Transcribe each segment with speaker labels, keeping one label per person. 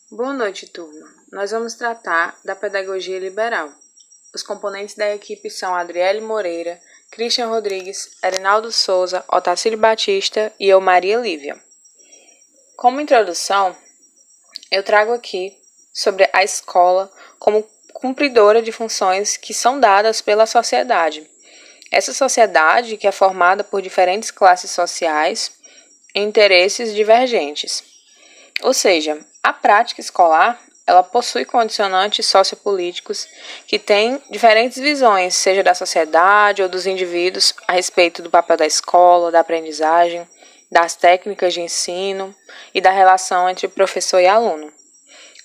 Speaker 1: Boa noite, turma. Nós vamos tratar da pedagogia liberal. Os componentes da equipe são Adriele Moreira, Christian Rodrigues, Erinaldo Souza, Otacílio Batista e eu, Maria Lívia. Como introdução, eu trago aqui sobre a escola como cumpridora de funções que são dadas pela sociedade. Essa sociedade que é formada por diferentes classes sociais e interesses divergentes. Ou seja, a prática escolar, ela possui condicionantes sociopolíticos que têm diferentes visões, seja da sociedade ou dos indivíduos, a respeito do papel da escola, da aprendizagem, das técnicas de ensino e da relação entre professor e aluno.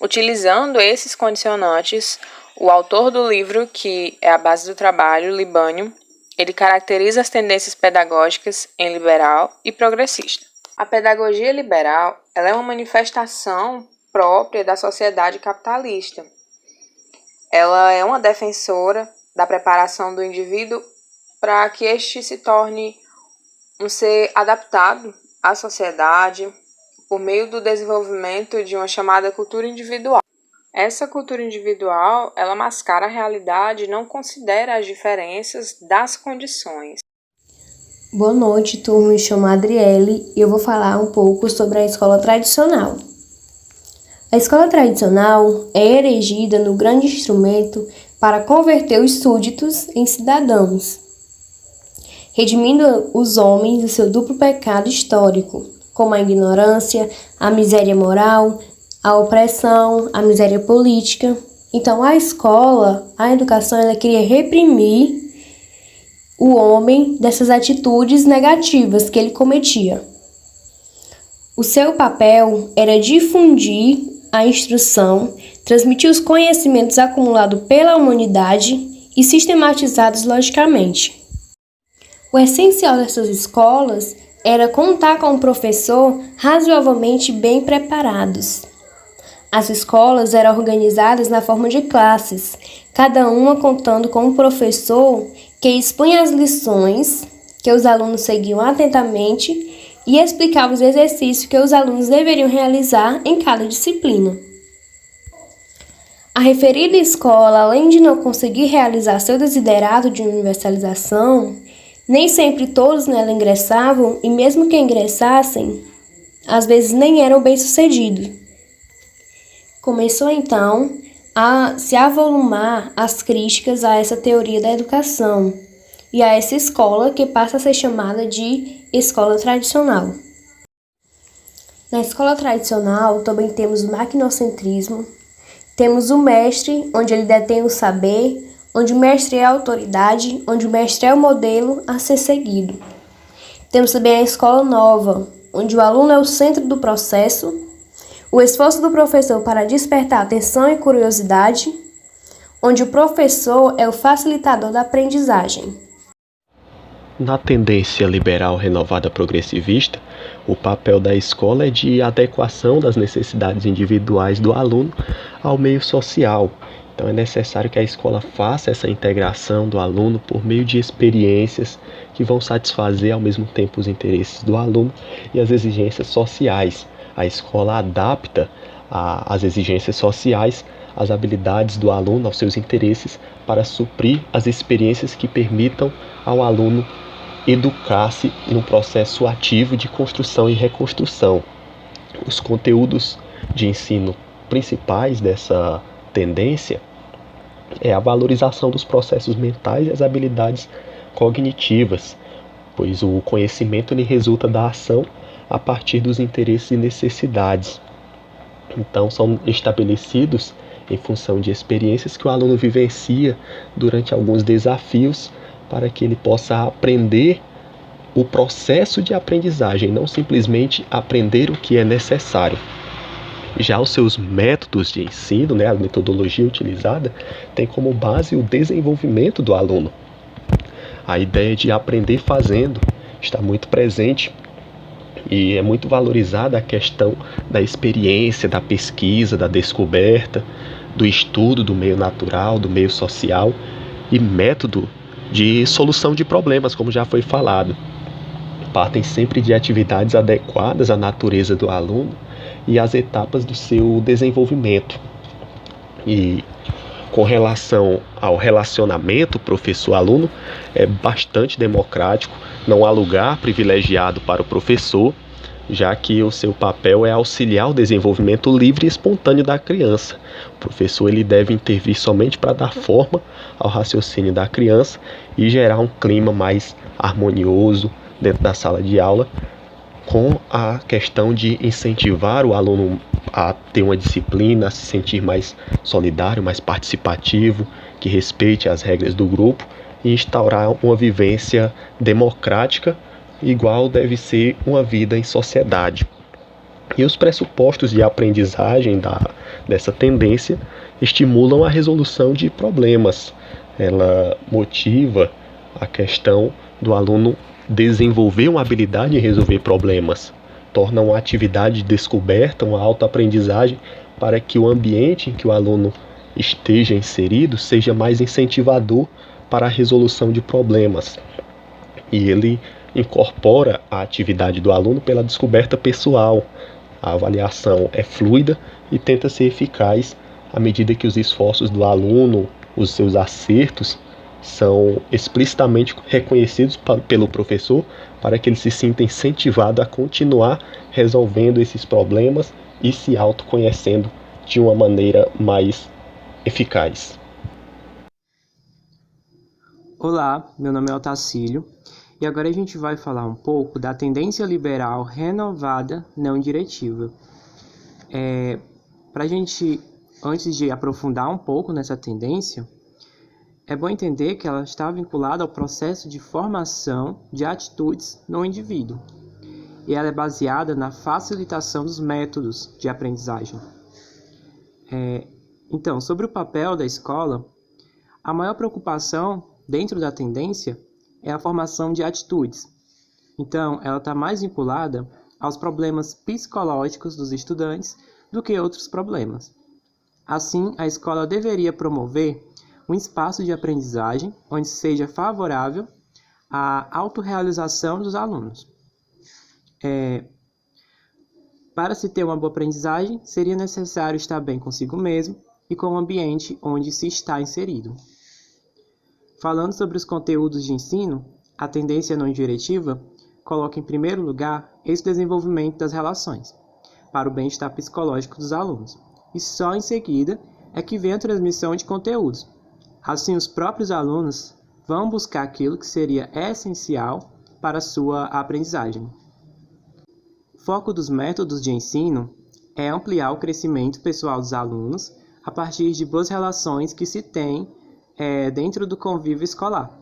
Speaker 1: Utilizando esses condicionantes, o autor do livro, que é a base do trabalho, Libânio, ele caracteriza as tendências pedagógicas em liberal e progressista. A pedagogia liberal, ela é uma manifestação própria da sociedade capitalista. Ela é uma defensora da preparação do indivíduo para que este se torne um ser adaptado à sociedade por meio do desenvolvimento de uma chamada cultura individual. Essa cultura individual, ela mascara a realidade e não considera as diferenças das condições.
Speaker 2: Boa noite, turma. Me chamo Adriele e eu vou falar um pouco sobre a escola tradicional. A escola tradicional é erigida no grande instrumento para converter os súditos em cidadãos, redimindo os homens do seu duplo pecado histórico, como a ignorância, a miséria moral, a opressão, a miséria política. Então, a escola, a educação, ela queria reprimir o homem dessas atitudes negativas que ele cometia. O seu papel era difundir a instrução, transmitir os conhecimentos acumulados pela humanidade e sistematizados logicamente. O essencial dessas escolas era contar com um professor razoavelmente bem preparados. As escolas eram organizadas na forma de classes, cada uma contando com um professor que expunha as lições que os alunos seguiam atentamente e explicava os exercícios que os alunos deveriam realizar em cada disciplina. A referida escola, além de não conseguir realizar seu desiderato de universalização, nem sempre todos nela ingressavam e mesmo que ingressassem, às vezes nem eram bem-sucedidos. Começou então a se avolumar as críticas a essa teoria da educação e a essa escola que passa a ser chamada de escola tradicional. Na escola tradicional também temos o maquinocentrismo, temos o mestre, onde ele detém o saber, onde o mestre é a autoridade, onde o mestre é o modelo a ser seguido. Temos também a escola nova, onde o aluno é o centro do processo, o esforço do professor para despertar atenção e curiosidade, onde o professor é o facilitador da aprendizagem.
Speaker 3: Na tendência liberal renovada progressivista, o papel da escola é de adequação das necessidades individuais do aluno ao meio social. Então é necessário que a escola faça essa integração do aluno por meio de experiências que vão satisfazer ao mesmo tempo os interesses do aluno e as exigências sociais. A escola adapta as exigências sociais, as habilidades do aluno aos seus interesses para suprir as experiências que permitam ao aluno educar-se num processo ativo de construção e reconstrução. Os conteúdos de ensino principais dessa tendência é a valorização dos processos mentais e as habilidades cognitivas, pois o conhecimento ele resulta da ação a partir dos interesses e necessidades. Então, são estabelecidos em função de experiências que o aluno vivencia durante alguns desafios para que ele possa aprender o processo de aprendizagem, não simplesmente aprender o que é necessário. Já os seus métodos de ensino, a metodologia utilizada, tem como base o desenvolvimento do aluno. A ideia de aprender fazendo está muito presente e é muito valorizada a questão da experiência, da pesquisa, da descoberta, do estudo do meio natural, do meio social e método de solução de problemas, como já foi falado. Partem sempre de atividades adequadas à natureza do aluno e as etapas do seu desenvolvimento. E com relação ao relacionamento professor-aluno, é bastante democrático, não há lugar privilegiado para o professor, já que o seu papel é auxiliar o desenvolvimento livre e espontâneo da criança. O professor ele deve intervir somente para dar forma ao raciocínio da criança e gerar um clima mais harmonioso dentro da sala de aula, com a questão de incentivar o aluno a ter uma disciplina, a se sentir mais solidário, mais participativo, que respeite as regras do grupo e instaurar uma vivência democrática, igual deve ser uma vida em sociedade. E os pressupostos de aprendizagem dessa tendência estimulam a resolução de problemas. Ela motiva a questão do aluno desenvolver uma habilidade em resolver problemas, torna uma atividade de descoberta, uma autoaprendizagem, para que o ambiente em que o aluno esteja inserido seja mais incentivador para a resolução de problemas. E ele incorpora a atividade do aluno pela descoberta pessoal. A avaliação é fluida e tenta ser eficaz à medida que os esforços do aluno, os seus acertos, são explicitamente reconhecidos pelo professor, para que ele se sinta incentivado a continuar resolvendo esses problemas e se autoconhecendo de uma maneira mais eficaz.
Speaker 4: Olá, meu nome é Otacílio e agora a gente vai falar um pouco da tendência liberal renovada não diretiva. Para a gente, antes de aprofundar um pouco nessa tendência, é bom entender que ela está vinculada ao processo de formação de atitudes no indivíduo, e ela é baseada na facilitação dos métodos de aprendizagem. Então, sobre o papel da escola, a maior preocupação dentro da tendência é a formação de atitudes. Então, ela está mais vinculada aos problemas psicológicos dos estudantes do que outros problemas. Assim, a escola deveria promover um espaço de aprendizagem onde seja favorável à autorrealização dos alunos. Para se ter uma boa aprendizagem, seria necessário estar bem consigo mesmo e com o ambiente onde se está inserido. Falando sobre os conteúdos de ensino, a tendência não diretiva coloca em primeiro lugar esse desenvolvimento das relações, para o bem-estar psicológico dos alunos, e só em seguida é que vem a transmissão de conteúdos. Assim, os próprios alunos vão buscar aquilo que seria essencial para a sua aprendizagem. O foco dos métodos de ensino é ampliar o crescimento pessoal dos alunos a partir de boas relações que se tem dentro do convívio escolar.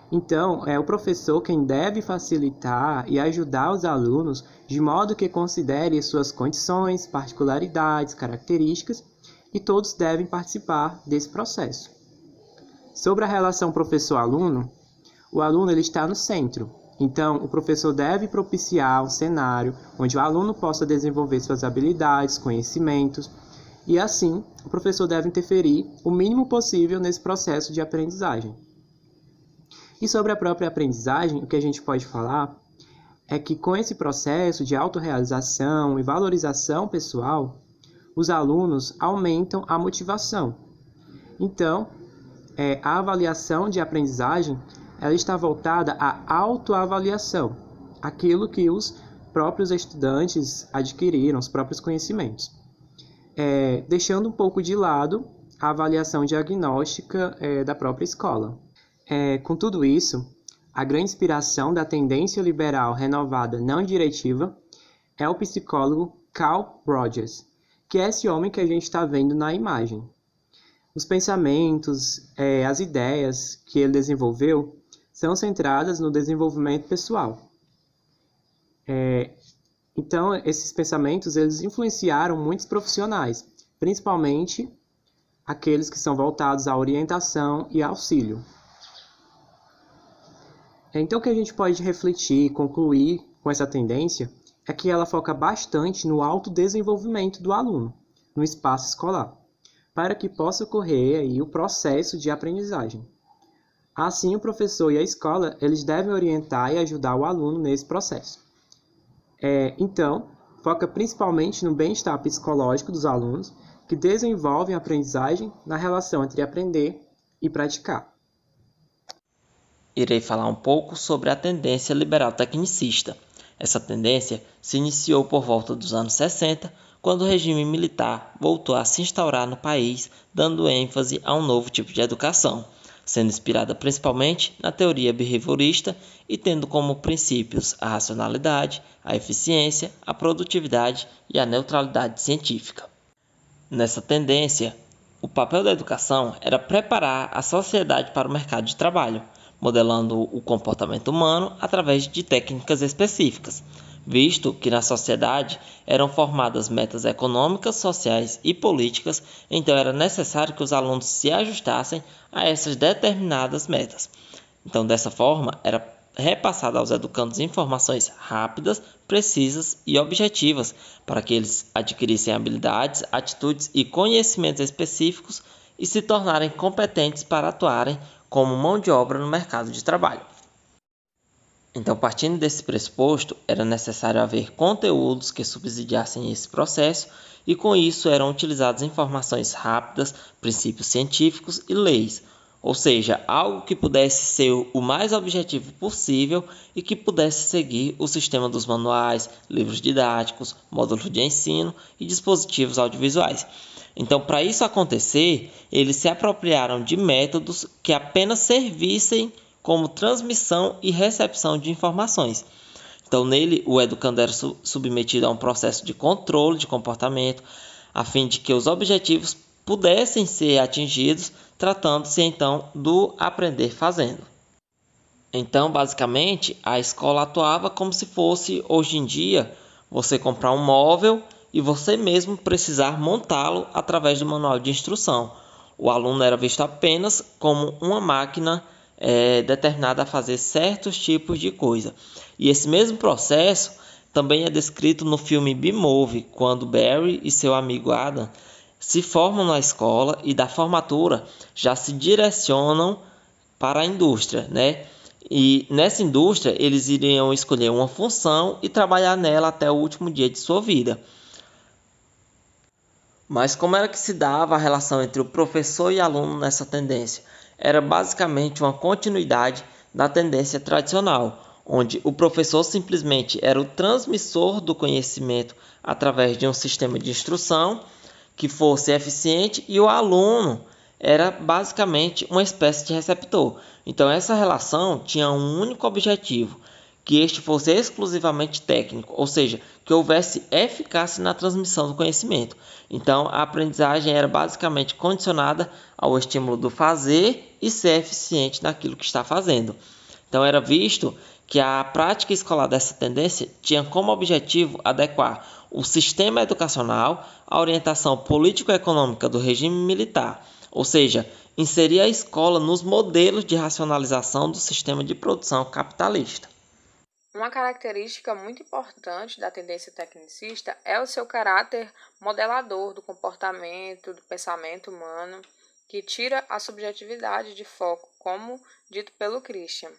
Speaker 4: Então, é o professor quem deve facilitar e ajudar os alunos de modo que considere suas condições, particularidades, características, e todos devem participar desse processo. Sobre a relação professor-aluno, o aluno ele está no centro. Então, o professor deve propiciar um cenário onde o aluno possa desenvolver suas habilidades, conhecimentos, e assim, o professor deve interferir o mínimo possível nesse processo de aprendizagem. E sobre a própria aprendizagem, o que a gente pode falar é que com esse processo de autorrealização e valorização pessoal, os alunos aumentam a motivação. Então, a avaliação de aprendizagem ela está voltada à autoavaliação, aquilo que os próprios estudantes adquiriram, os próprios conhecimentos. Deixando um pouco de lado a avaliação diagnóstica da própria escola. Com tudo isso, a grande inspiração da tendência liberal renovada não diretiva é o psicólogo Carl Rogers, que é esse homem que a gente está vendo na imagem. Os pensamentos, as ideias que ele desenvolveu são centradas no desenvolvimento pessoal. Então, esses pensamentos eles influenciaram muitos profissionais, principalmente aqueles que são voltados à orientação e auxílio. Então, o que a gente pode refletir e concluir com essa tendência é que ela foca bastante no autodesenvolvimento do aluno, no espaço escolar, para que possa ocorrer aí o processo de aprendizagem. Assim, o professor e a escola eles devem orientar e ajudar o aluno nesse processo. Então, foca principalmente no bem-estar psicológico dos alunos, que desenvolvem a aprendizagem na relação entre aprender e praticar.
Speaker 5: Irei falar um pouco sobre a tendência liberal tecnicista. Essa tendência se iniciou por volta dos anos 60, quando o regime militar voltou a se instaurar no país, dando ênfase a um novo tipo de educação, sendo inspirada principalmente na teoria behaviorista e tendo como princípios a racionalidade, a eficiência, a produtividade e a neutralidade científica. Nessa tendência, o papel da educação era preparar a sociedade para o mercado de trabalho, modelando o comportamento humano através de técnicas específicas, visto que na sociedade eram formadas metas econômicas, sociais e políticas, então era necessário que os alunos se ajustassem a essas determinadas metas. Então, dessa forma, era repassada aos educandos informações rápidas, precisas e objetivas, para que eles adquirissem habilidades, atitudes e conhecimentos específicos e se tornarem competentes para atuarem como mão de obra no mercado de trabalho. Então, partindo desse pressuposto, era necessário haver conteúdos que subsidiassem esse processo e, com isso, eram utilizadas informações rápidas, princípios científicos e leis, ou seja, algo que pudesse ser o mais objetivo possível e que pudesse seguir o sistema dos manuais, livros didáticos, módulos de ensino e dispositivos audiovisuais. Então, para isso acontecer, eles se apropriaram de métodos que apenas servissem como transmissão e recepção de informações. Então, nele, o educando era submetido a um processo de controle de comportamento, a fim de que os objetivos pudessem ser atingidos, tratando-se então do aprender fazendo. Então, basicamente, a escola atuava como se fosse, hoje em dia, você comprar um móvel e você mesmo precisar montá-lo através do manual de instrução. O aluno era visto apenas como uma máquina determinada a fazer certos tipos de coisa. E esse mesmo processo também é descrito no filme B-Movie, quando Barry e seu amigo Adam se formam na escola e da formatura já se direcionam para a indústria, né? E nessa indústria eles iriam escolher uma função e trabalhar nela até o último dia de sua vida. Mas como era que se dava a relação entre o professor e aluno nessa tendência? Era basicamente uma continuidade da tendência tradicional, onde o professor simplesmente era o transmissor do conhecimento através de um sistema de instrução que fosse eficiente e o aluno era basicamente uma espécie de receptor. Então essa relação tinha um único objetivo, que este fosse exclusivamente técnico, ou seja, que houvesse eficácia na transmissão do conhecimento. Então a aprendizagem era basicamente condicionada ao estímulo do fazer e ser eficiente naquilo que está fazendo. Então era visto que a prática escolar dessa tendência tinha como objetivo adequar o sistema educacional à orientação político-econômica do regime militar, ou seja, inserir a escola nos modelos de racionalização do sistema de produção capitalista.
Speaker 1: Uma característica muito importante da tendência tecnicista é o seu caráter modelador do comportamento, do pensamento humano, que tira a subjetividade de foco, como dito pelo Christian.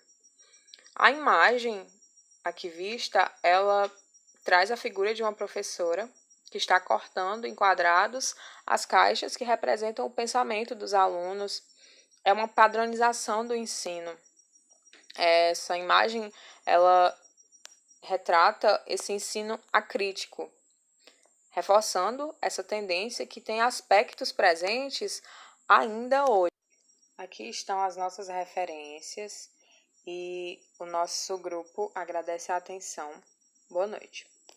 Speaker 1: A imagem aqui vista, ela traz a figura de uma professora que está cortando em quadrados as caixas que representam o pensamento dos alunos. É uma padronização do ensino. Essa imagem, ela retrata esse ensino acrítico, reforçando essa tendência que tem aspectos presentes ainda hoje. Aqui estão as nossas referências e o nosso grupo agradece a atenção. Boa noite.